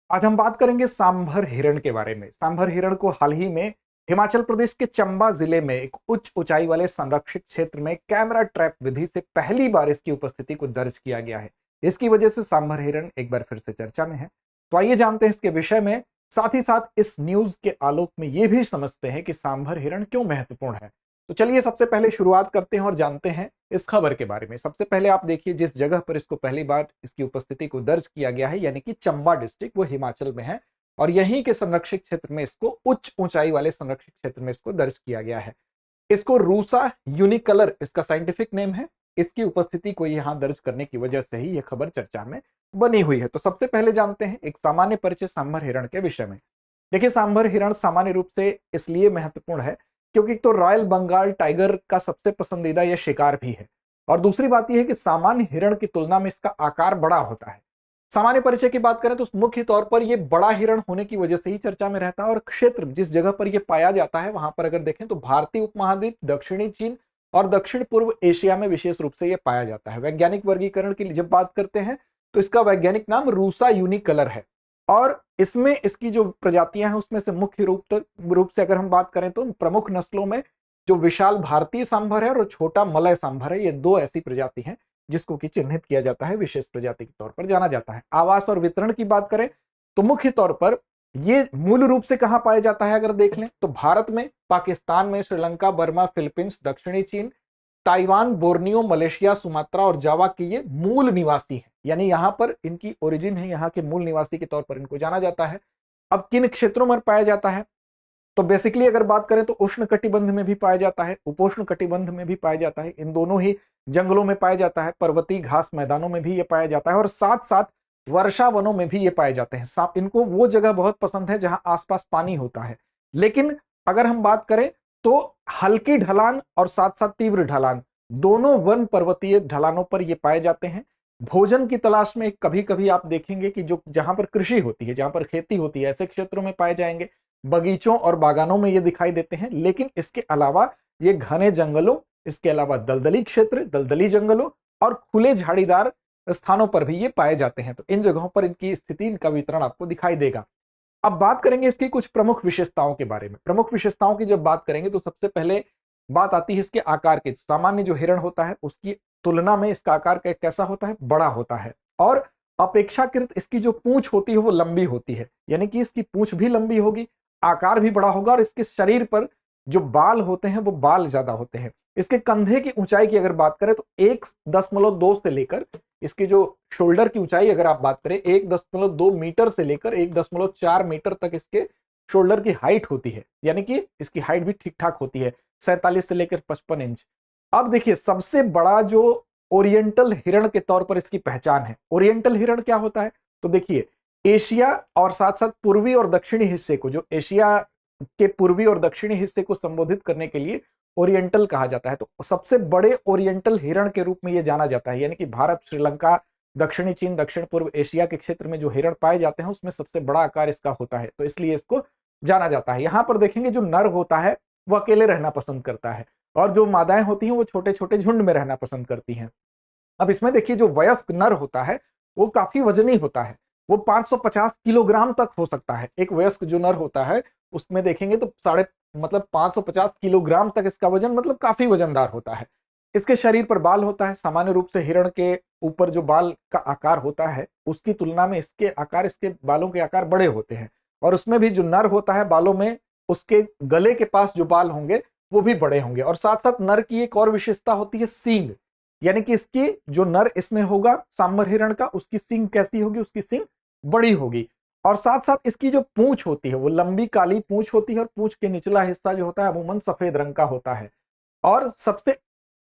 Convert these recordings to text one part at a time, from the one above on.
आज हम बात करेंगे सांभर हिरण के बारे में। सांभर हिरण को हाल ही में हिमाचल प्रदेश के चंबा जिले में एक उच्च ऊंचाई वाले संरक्षित क्षेत्र में कैमरा ट्रैप विधि से पहली बार इसकी उपस्थिति को दर्ज किया गया है। इसकी वजह से सांभर हिरण एक बार फिर से चर्चा में है। तो आइए जानते हैं इसके विषय में, साथ ही साथ इस न्यूज के आलोक में यह भी समझते हैं कि सांभर हिरण क्यों महत्वपूर्ण है। तो चलिए सबसे पहले शुरुआत करते हैं और जानते हैं इस खबर के बारे में। सबसे पहले आप देखिए, जिस जगह पर इसको पहली बार इसकी उपस्थिति को दर्ज किया गया है, यानी कि चंबा डिस्ट्रिक्ट, वो हिमाचल में है और यहीं के संरक्षित क्षेत्र में इसको, उच्च ऊंचाई वाले संरक्षित क्षेत्र में इसको दर्ज किया गया है। इसको रूसा यूनिकलर इसका साइंटिफिक नेम है। इसकी उपस्थिति को यहां दर्ज करने की वजह से ही यह खबर चर्चा में बनी हुई है। तो सबसे पहले जानते हैं एक सामान्य परिचय सांभर हिरण के विषय में। देखिए, सांभर हिरण सामान्य रूप से इसलिए महत्वपूर्ण है क्योंकि तो रॉयल बंगाल टाइगर का सबसे पसंदीदा यह शिकार भी है, और दूसरी बात यह है कि सामान्य हिरण की तुलना में इसका आकार बड़ा होता है। सामान्य परिचय की बात करें तो मुख्य तौर पर यह बड़ा हिरण होने की वजह से ही चर्चा में रहता है, और क्षेत्र जिस जगह पर यह पाया जाता है वहां पर अगर देखें तो भारतीय उपमहाद्वीप, दक्षिणी चीन और दक्षिण पूर्व एशिया में विशेष रूप से यह पाया जाता है। वैज्ञानिक वर्गीकरण की जब बात करते हैं तो इसका वैज्ञानिक नाम रूसा यूनिकलर है, और इसमें इसकी जो प्रजातियां हैं उसमें से मुख्य रूप से अगर हम बात करें तो प्रमुख नस्लों में जो विशाल भारतीय सांभर है और छोटा मलय सांभर है, ये दो ऐसी प्रजाति हैं जिसको कि चिन्हित किया जाता है, विशेष प्रजाति के तौर पर जाना जाता है। आवास और वितरण की बात करें तो मुख्य तौर पर ये मूल रूप से कहां पाया जाता है अगर देख लें तो भारत में, पाकिस्तान में, श्रीलंका, बर्मा, फिलीपींस, दक्षिणी चीन, ताइवान, बोर्नियो, मलेशिया, सुमात्रा और जावा के ये मूल निवासी हैं, यानी यहाँ पर इनकी ओरिजिन है, यहाँ के मूल निवासी के तौर पर इनको जाना जाता है। अब किन क्षेत्रों में पाया जाता है तो बेसिकली अगर बात करें तो उष्ण कटिबंध में भी पाया जाता है, उपोष्ण कटिबंध में भी पाया जाता है, इन दोनों ही जंगलों में पाया जाता है, पर्वतीय घास मैदानों में भी ये पाया जाता है और साथ साथ वर्षा वनों में भी ये पाए जाते हैं। इनको वो जगह बहुत पसंद है जहां आसपास पानी होता है। लेकिन अगर हम बात करें तो हल्की ढलान और साथ साथ तीव्र ढलान, दोनों वन पर्वतीय ढलानों पर ये पाए जाते हैं। भोजन की तलाश में कभी कभी आप देखेंगे कि जो जहां पर कृषि होती है, जहां पर खेती होती है, ऐसे क्षेत्रों में पाए जाएंगे। बगीचों और बागानों में ये दिखाई देते हैं। लेकिन इसके अलावा ये घने जंगलों, इसके अलावा दलदली क्षेत्र, दलदली जंगलों और खुले झाड़ीदार स्थानों पर भी ये पाए जाते हैं। तो इन जगहों पर इनकी स्थिति, इनका वितरण आपको दिखाई देगा। अब बात करेंगे इसकी कुछ प्रमुख विशेषताओं के बारे में। प्रमुख विशेषताओं की जब बात करेंगे तो सबसे पहले बात आती है इसके आकार की। सामान्य जो हिरण होता है उसकी तुलना में इसका आकार कैसा होता है, बड़ा होता है, और अपेक्षाकृत इसकी जो पूंछ होती है वो लंबी होती है, यानी कि इसकी पूंछ भी लंबी होगी, आकार भी बड़ा होगा और इसके शरीर पर जो बाल होते हैं वो बाल ज्यादा होते हैं। इसके कंधे की ऊंचाई की अगर बात करें तो 1.2 से लेकर इसकी जो शोल्डर की ऊंचाई अगर आप बात करें 1.2 मीटर से लेकर 1.4 मीटर तक इसके शोल्डर की हाइट होती है, यानी कि इसकी हाइट भी ठीक ठाक होती है, 47 से लेकर 55 इंच। अब देखिए, सबसे बड़ा जो ओरिएंटल हिरण के तौर पर इसकी पहचान है। ओरिएंटल हिरण क्या होता है तो देखिए, एशिया और साथ साथ पूर्वी और दक्षिणी हिस्से को, जो एशिया के पूर्वी और दक्षिणी हिस्से को संबोधित करने के लिए ओरिएंटल कहा जाता है। तो सबसे बड़े ओरिएंटल हिरण के रूप में यह जाना जाता है, यानी कि भारत, श्रीलंका, दक्षिणी चीन, दक्षिण पूर्व एशिया के क्षेत्र में जो हिरण पाए जाते हैं उसमें सबसे बड़ा आकार इसका होता है, तो इसलिए इसको जाना जाता है। यहां पर देखेंगे जो नर होता है वो अकेले रहना पसंद करता है और जो मादाएं होती हैं वो छोटे छोटे झुंड में रहना पसंद करती हैं। अब इसमें देखिए, जो वयस्क नर होता है वो काफी वजनी होता है, वो 550 किलोग्राम तक हो सकता है। एक वयस्क जो नर होता है उसमें देखेंगे तो 550 किलोग्राम तक इसका वजन, मतलब काफी वजनदार होता है। इसके शरीर पर बाल होता है। सामान्य रूप से हिरण के ऊपर जो बाल का आकार होता है उसकी तुलना में इसके आकार, इसके बालों के आकार बड़े होते हैं, और उसमें भी जो नर होता है बालों में, उसके गले के पास जो बाल होंगे वो भी बड़े होंगे। और साथ साथ नर की एक और विशेषता होती है सींग, यानी कि इसकी जो नर इसमें होगा सांभर हिरण का, उसकी सींग कैसी होगी, उसकी सींग बड़ी होगी। और साथ साथ इसकी जो पूंछ होती है वो लंबी काली पूंछ होती है, और पूंछ के निचला हिस्सा जो होता है अमूमन सफेद रंग का होता है। और सबसे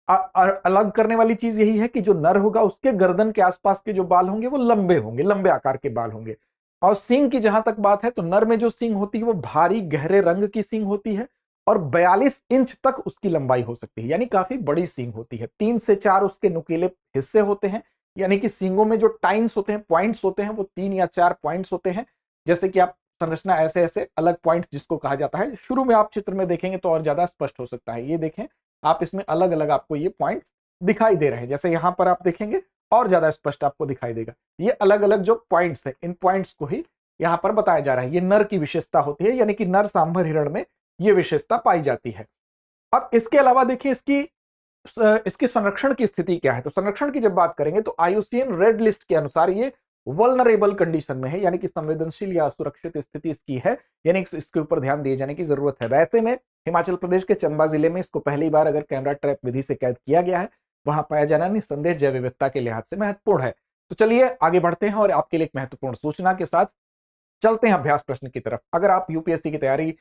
अलग करने वाली चीज यही है कि जो नर होगा उसके गर्दन के आसपास के जो बाल होंगे वो लंबे होंगे, लंबे आकार के बाल होंगे। और सींग की जहां तक बात है तो नर में जो सींग होती है वो भारी गहरे रंग की सींग होती है और 42 इंच तक उसकी लंबाई हो सकती है, यानी काफी बड़ी सींग होती है। 3 से 4 उसके नुकीले हिस्से होते हैं, यानी कि सींगों में जो टाइन्स होते हैं, पॉइंट्स होते हैं, वो 3 या 4 पॉइंट्स होते हैं। जैसे कि आप संरचना ऐसे ऐसे अलग पॉइंट्स जिसको कहा जाता है, शुरू में आप चित्र में देखेंगे तो और ज्यादा स्पष्ट हो सकता है। ये देखें आप, इसमें अलग अलग आपको ये पॉइंट्स दिखाई दे रहे हैं, जैसे यहां पर आप देखेंगे और ज्यादा स्पष्ट आपको दिखाई देगा। ये अलग अलग जो पॉइंट्स है, इन पॉइंट्स को ही यहां पर बताया जा रहा है। ये नर की विशेषता होती है, यानी कि नर सांभर हिरण में ये विशेषता पाई जाती है। अब इसके अलावा देखिए इसकी संरक्षण की स्थिति क्या है। तो संरक्षण की जब बात करेंगे तो IUCN रेड लिस्ट के अनुसार ये वल्नरेबल कंडीशन में है, यानी कि संवेदनशील या असुरक्षित स्थिति इसकी है, यानी इसके ऊपर ध्यान दिए जाने की जरूरत है। वैसे में हिमाचल प्रदेश के चंबा जिले में इसको पहली बार अगर कैमरा ट्रैप विधि से कैद किया गया है, वहां पाया जाना निस्संदेह जैव विविधता के लिहाज से महत्वपूर्ण है। तो चलिए आगे बढ़ते हैं और आपके लिए एक महत्वपूर्ण सूचना के साथ चलते हैं अभ्यास प्रश्न की तरफ। अगर आप यूपीएससी की तैयारी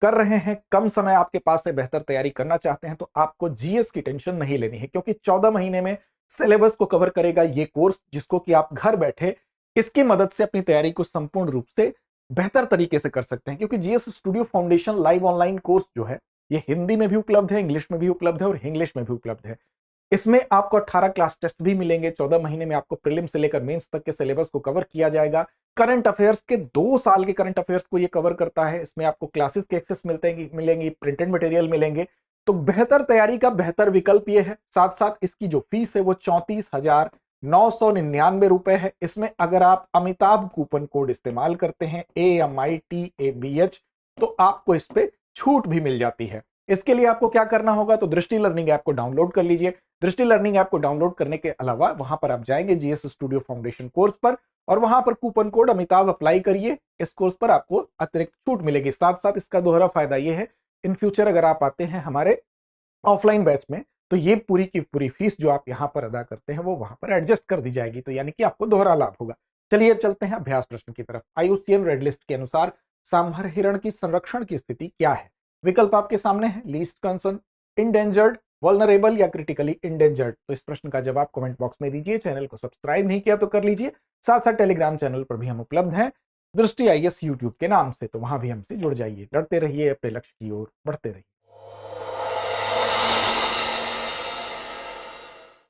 कर रहे हैं, कम समय आपके पास है, बेहतर तैयारी करना चाहते हैं, तो आपको जीएस की टेंशन नहीं लेनी है, क्योंकि 14 महीने में सिलेबस को कवर करेगा ये कोर्स, जिसको कि आप घर बैठे इसकी मदद से अपनी तैयारी को संपूर्ण रूप से बेहतर तरीके से कर सकते हैं। क्योंकि GS studio foundation live online course जो है, ये हिंदी में भी उपलब्ध है, इंग्लिश में भी उपलब्ध है और इंग्लिश में भी उपलब्ध है। इसमें आपको 18 क्लास टेस्ट भी मिलेंगे। 14 महीने में आपको प्रीलिम से लेकर मेंस तक के सिलेबस को कवर किया जाएगा। करंट अफेयर्स के 2 साल के करंट अफेयर्स को ये कवर करता है। इसमें आपको क्लासेस के एक्सेस मिलेंगी, प्रिंटेड मटेरियल मिलेंगे। तो बेहतर तैयारी का बेहतर विकल्प ये है। साथ साथ इसकी जो फीस है वो 34,999 रुपए है। इसमें अगर आप अमिताभ कूपन कोड इस्तेमाल करते हैं AMITABH, तो आपको इस पे छूट भी मिल जाती है। इसके लिए आपको क्या करना होगा, तो दृष्टि लर्निंग ऐप को डाउनलोड कर लीजिए। दृष्टि लर्निंग ऐप को डाउनलोड करने के अलावा वहां पर आप जाएंगे जीएस स्टूडियो फाउंडेशन कोर्स पर और वहां पर कूपन कोड अमिताभ अप्लाई करिए। इस कोर्स पर आपको अतिरिक्त छूट मिलेगी। साथ साथ इसका दोहरा फायदा यह है, इन फ्यूचर अगर आप आते हैं हमारे ऑफलाइन बैच में, तो ये पूरी की पूरी फीस जो आप यहां पर अदा करते हैं वो वहां पर एडजस्ट कर दी जाएगी। तो यानी कि आपको दोहरा लाभ होगा। चलिए अब चलते हैं अभ्यास प्रश्न की तरफ। IUCN रेड लिस्ट के अनुसार सांभर हिरण की संरक्षण की स्थिति क्या है। विकल्प आपके सामने है, लीस्ट कंसर्न, इंडेंजर्ड, वल्नरेबल या क्रिटिकली इंडेंजर्ड। तो इस प्रश्न का जवाब कमेंट बॉक्स में दीजिए। चैनल को सब्सक्राइब नहीं किया तो कर लीजिए। साथ साथ टेलीग्राम चैनल पर भी हम उपलब्ध हैं, दृष्टि IAS यूट्यूब के नाम से, तो वहां भी हमसे जुड़ जाइए। लड़ते रहिए, अपने लक्ष्य की ओर बढ़ते रहिए।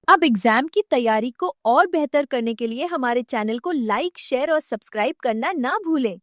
अब एग्जाम की तैयारी को और बेहतर करने के लिए हमारे चैनल को लाइक, शेयर और सब्सक्राइब करना ना भूलें।